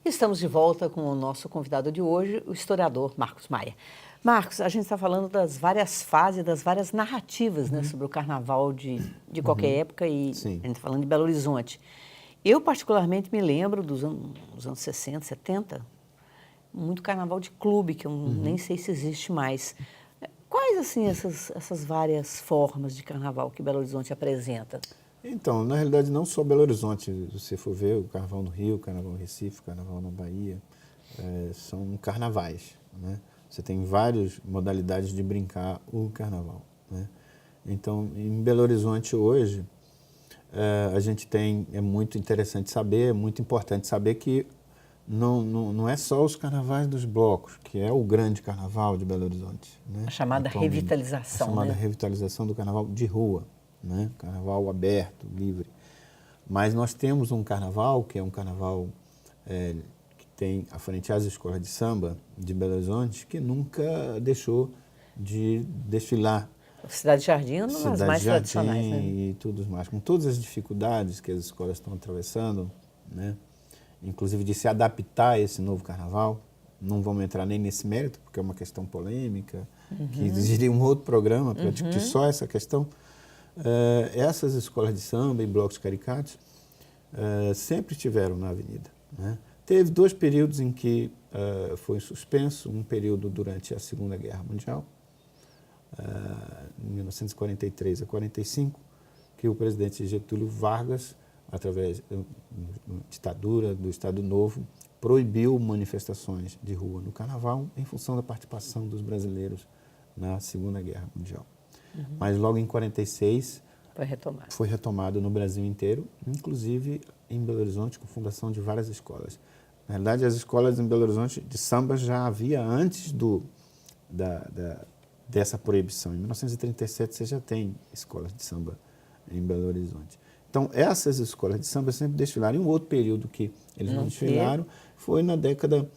Estamos de volta com o nosso convidado de hoje, o historiador Marcos Maia. Marcos, a gente está falando das várias fases, das várias narrativas, né, sobre o carnaval de qualquer época e Sim. a gente está falando de Belo Horizonte. Eu, particularmente, me lembro dos anos 60, 70, muito carnaval de clube, que eu nem sei se existe mais. Quais, assim, essas várias formas de carnaval que Belo Horizonte apresenta? Então, na realidade, não só Belo Horizonte, se você for ver, o Carnaval no Rio, o Carnaval no Recife, o Carnaval na Bahia, são carnavais, né? Você tem várias modalidades de brincar o Carnaval, né? Então, em Belo Horizonte hoje, a gente tem, é muito interessante saber, é muito importante saber que não é só os carnavais dos blocos, que é o grande carnaval de Belo Horizonte, né? A chamada Atualmente, revitalização, a chamada né? revitalização do carnaval de rua, né? Carnaval aberto, livre. Mas nós temos um carnaval, que é um carnaval que tem à frente às escolas de samba de Belo Horizonte, que nunca deixou de desfilar. Cidade Jardim é uma das mais tradicionais, né? E tudo mais, com todas as dificuldades que as escolas estão atravessando, né? Inclusive de se adaptar a esse novo carnaval. Não vamos entrar nem nesse mérito, porque é uma questão polêmica, que exigiria um outro programa para discutir só essa questão. Essas escolas de samba e blocos caricatos sempre estiveram na avenida, né? Teve 2 períodos em que foi suspenso, um período durante a Segunda Guerra Mundial, em 1943 a 45, que o presidente Getúlio Vargas, através da ditadura do Estado Novo, proibiu manifestações de rua no Carnaval em função da participação dos brasileiros na Segunda Guerra Mundial. Mas logo em 46 foi retomado no Brasil inteiro, inclusive em Belo Horizonte, com fundação de várias escolas. Na verdade, as escolas em Belo Horizonte de samba já havia antes dessa proibição. Em 1937 você já tem escolas de samba em Belo Horizonte. Então, essas escolas de samba sempre desfilaram. Em um outro período que eles não desfilaram foi na década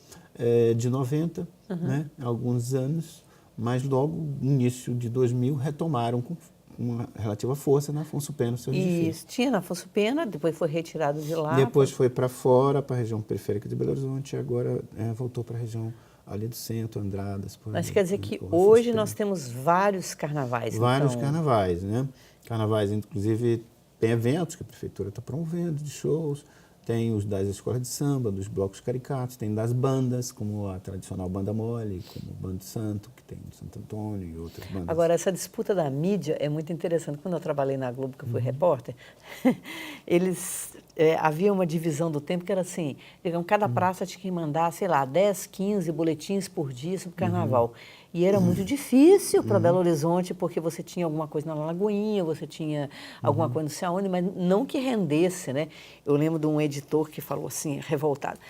de 90, né, alguns anos, mas logo no início de 2000 retomaram com uma relativa força na Afonso Pena seus desfiles. Isso, tinha na Afonso Pena, depois foi retirado de lá. Depois foi para fora, para a região periférica de Belo Horizonte, e agora voltou para a região ali do centro, Andradas. Mas quer dizer que hoje nós temos vários carnavais. Vários então... carnavais, né? Carnavais, inclusive, tem eventos que a prefeitura está promovendo, de shows. Tem os das escolas de samba, dos blocos caricatos, tem das bandas, como a tradicional Banda Mole, como o Bando Santo, que tem de Santo Antônio e outras bandas. Agora, essa disputa da mídia é muito interessante. Quando eu trabalhei na Globo, que eu fui repórter, havia uma divisão do tempo que era assim, digamos, cada praça tinha que mandar, sei lá, 10, 15 boletins por dia sobre o carnaval. E era muito difícil para Belo Horizonte, porque você tinha alguma coisa na Lagoinha, você tinha alguma coisa não sei aonde, mas não que rendesse, né? Eu lembro de um editor que falou assim, revoltado,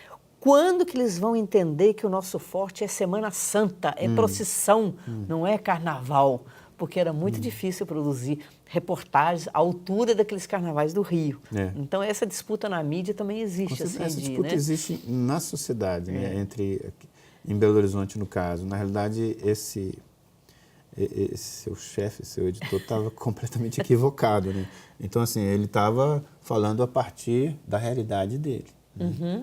quando que eles vão entender que o nosso forte é Semana Santa, é procissão, não é carnaval? Porque era muito difícil produzir reportagens à altura daqueles carnavais do Rio. Então, essa disputa na mídia também existe. Assim, essa disputa existe na sociedade, né? Em Belo Horizonte, no caso. Na realidade, esse seu chefe, seu editor, estava completamente equivocado, né? Então, assim, ele estava falando a partir da realidade dele.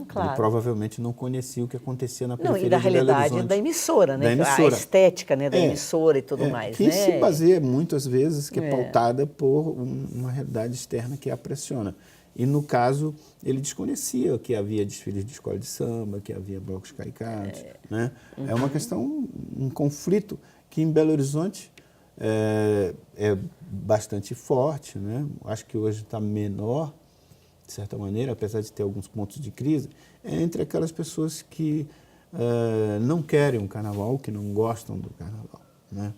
Claro. Ele provavelmente não conhecia o que acontecia na periferia e da de Belo realidade Horizonte. da emissora, né? Da emissora. A estética, né, da emissora e tudo mais. Que né? se baseia muitas vezes, que é pautada por uma realidade externa que a pressiona. E, no caso, ele desconhecia que havia desfiles de escola de samba, que havia blocos caricatos. Né? É uma questão, um conflito que em Belo Horizonte é bastante forte. Né? Acho que hoje está menor, de certa maneira, apesar de ter alguns pontos de crise, entre aquelas pessoas que não querem o carnaval, que não gostam do carnaval. Né?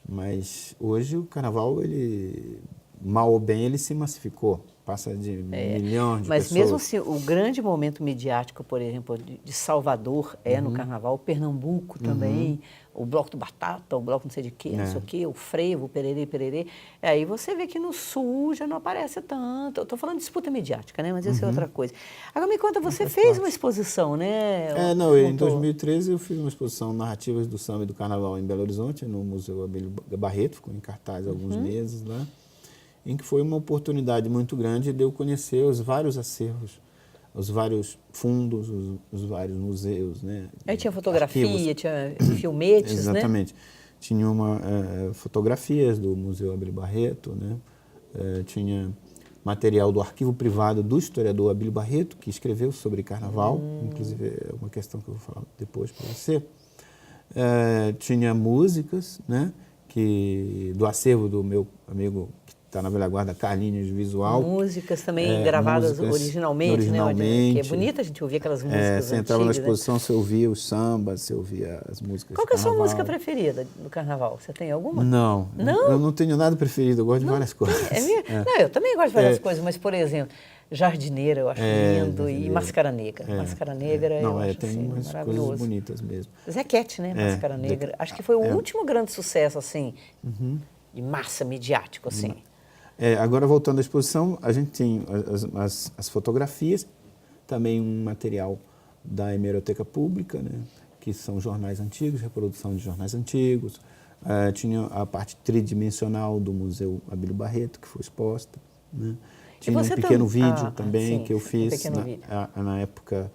Mas hoje o carnaval, ele, mal ou bem, ele se massificou. Passa de milhões de Mas pessoas. mesmo assim, o grande momento midiático, por exemplo, de Salvador no Carnaval, Pernambuco também, o Bloco do Batata, o Bloco não sei de quê, não sei o quê, o frevo, o pererê, pererê. Aí você vê que no Sul já não aparece tanto. Eu estou falando de disputa midiática, né? Mas isso é outra coisa. Agora me conta, você fez uma exposição, né? Em 2013 eu fiz uma exposição Narrativas do Samba e do Carnaval em Belo Horizonte, no Museu Abílio Barreto, ficou em cartaz há alguns meses lá, em que foi uma oportunidade muito grande de eu conhecer os vários acervos os vários fundos, os vários museus, né? Aí tinha fotografia, arquivos. tinha filmetes, Exatamente. Tinha fotografias do Museu Abílio Barreto, né? Tinha material do arquivo privado do historiador Abílio Barreto, que escreveu sobre carnaval, inclusive é uma questão que eu vou falar depois para você. Tinha músicas, né? Do acervo do meu amigo que está na velha guarda, Carlinhos Visual. Músicas também gravadas originalmente, né? Que é bonita a gente ouvir aquelas músicas você entrava na antigas, exposição, você ouvia os sambas, você ouvia as músicas Qual que é a de sua carnaval. música preferida do carnaval? Você tem alguma? Não, eu não tenho nada preferido, eu gosto de várias coisas. Não, eu também gosto de várias coisas, mas, por exemplo, Jardineira eu acho lindo e Jardineira. Máscara Negra. Máscara Negra eu acho tem assim, umas maravilhoso. coisas bonitas mesmo. Zequete, né? Máscara Negra. Acho que foi o último grande sucesso, assim, de massa midiático, assim. Agora, voltando à exposição, a gente tem as fotografias, também um material da Hemeroteca Pública, né, que são jornais antigos, reprodução de jornais antigos. Tinha a parte tridimensional do Museu Abílio Barreto, que foi exposta. Né. Tinha um pequeno vídeo também que eu fiz na época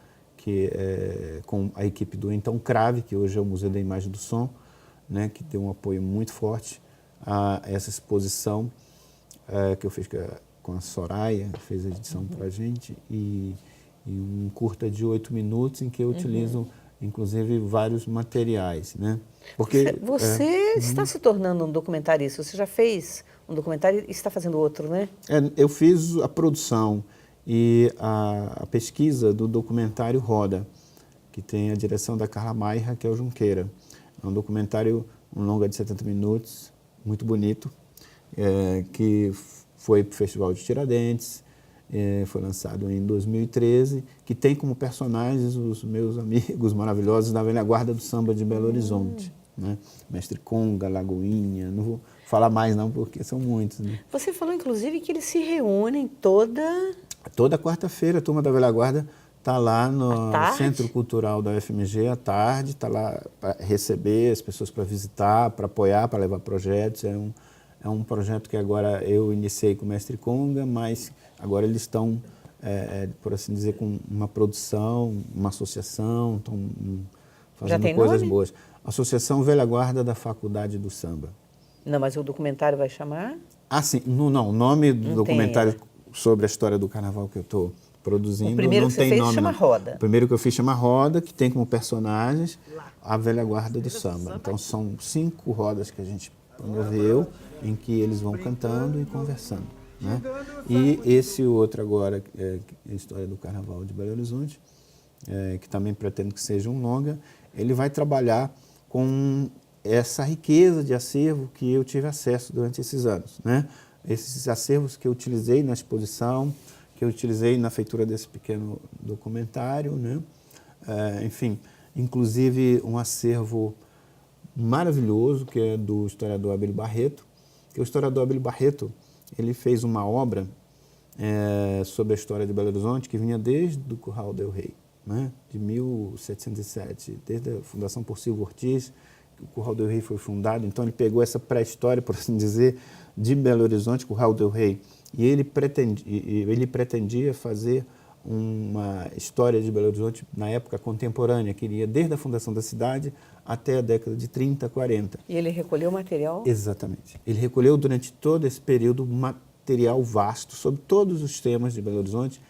com a equipe do Então Crave, que hoje é o Museu da Imagem e do Som, né, que deu um apoio muito forte a essa exposição que eu fiz com a Soraya, que fez a edição para a gente, e um curta de 8 minutos em que eu utilizo, inclusive, vários materiais, né? Porque você está se tornando um documentarista. Você já fez um documentário e está fazendo outro, né? Eu fiz a produção e a pesquisa do documentário Roda, que tem a direção da Carla Maia e Raquel Junqueira. É um documentário, um longa de 70 minutos, muito bonito, que foi para o Festival de Tiradentes, foi lançado em 2013, que tem como personagens os meus amigos maravilhosos da velha guarda do samba de Belo Horizonte. Né? Mestre Conga, Lagoinha, não vou falar mais não, porque são muitos. Né? Você falou, inclusive, que eles se reúnem toda quarta-feira, a turma da velha guarda está lá no Centro Cultural da UFMG à tarde, está lá para receber as pessoas, para visitar, para apoiar, para levar projetos. É um projeto que agora eu iniciei com o Mestre Conga, mas agora eles estão, por assim dizer, com uma produção, uma associação, estão fazendo coisas boas. Associação Velha Guarda da Faculdade do Samba. Não, mas o documentário vai chamar? Sim. Não, o nome do documentário sobre a história do carnaval que eu estou produzindo o primeiro não que você tem fez nome. Chama Roda. O primeiro que eu fiz chama Roda, que tem como personagens a Velha Guarda do Samba. Então são 5 rodas que a gente promoveu, em que eles vão cantando e conversando. Né? E esse outro agora, a história do Carnaval de Belo Horizonte, que também pretendo que seja um longa, ele vai trabalhar com essa riqueza de acervo que eu tive acesso durante esses anos. Né? Esses acervos que eu utilizei na exposição, que eu utilizei na feitura desse pequeno documentário, né? Enfim, inclusive um acervo maravilhoso, que é do historiador Abílio Barreto, que o historiador Abílio Barreto, ele fez uma obra sobre a história de Belo Horizonte, que vinha desde o Curral del Rei, né? De 1707, desde a fundação por Silvio Ortiz, o Curral del Rei foi fundado. Então ele pegou essa pré-história, por assim dizer, de Belo Horizonte, Curral del Rei, e ele pretendia fazer uma história de Belo Horizonte na época contemporânea, que iria desde a fundação da cidade até a década de 30, 40. E ele recolheu material? Exatamente. Ele recolheu durante todo esse período material vasto sobre todos os temas de Belo Horizonte,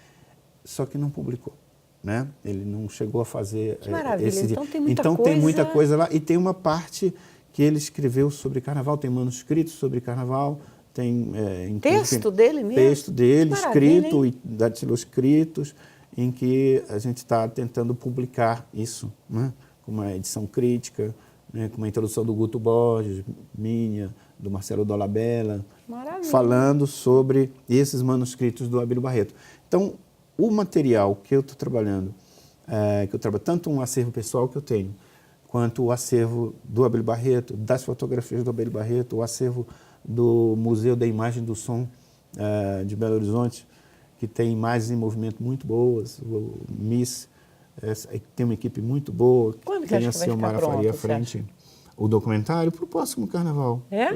só que não publicou. Né? Ele não chegou a fazer que maravilha. esse... Então tem muita coisa lá. E tem uma parte que ele escreveu sobre carnaval, tem manuscritos sobre carnaval, tem... texto dele mesmo? Texto dele, escrito, e datiloscritos, em que a gente está tentando publicar isso, né? Com uma edição crítica, né? Com uma introdução do Guto Borges, minha, do Marcelo Dolabella, falando sobre esses manuscritos do Abílio Barreto. Então, o material que eu estou trabalhando, tanto um acervo pessoal que eu tenho, quanto o acervo do Abílio Barreto, das fotografias do Abílio Barreto, o acervo do Museu da Imagem e do Som de Belo Horizonte, que tem imagens em movimento muito boas, o MIS tem uma equipe muito boa, quando tem a Silmara Faria à frente. O documentário para o próximo carnaval. É?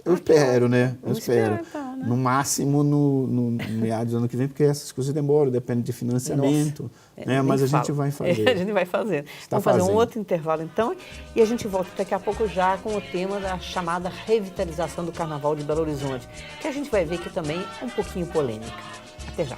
Eu espero, né? Eu espero. Então, No máximo no meados do ano que vem, porque essas coisas demoram, depende de financiamento, né? Mas a gente vai fazer. A gente vai fazer. Vamos fazer um outro intervalo então e a gente volta daqui a pouco já com o tema da chamada revitalização do Carnaval de Belo Horizonte, que a gente vai ver que também é um pouquinho polêmica. Até já.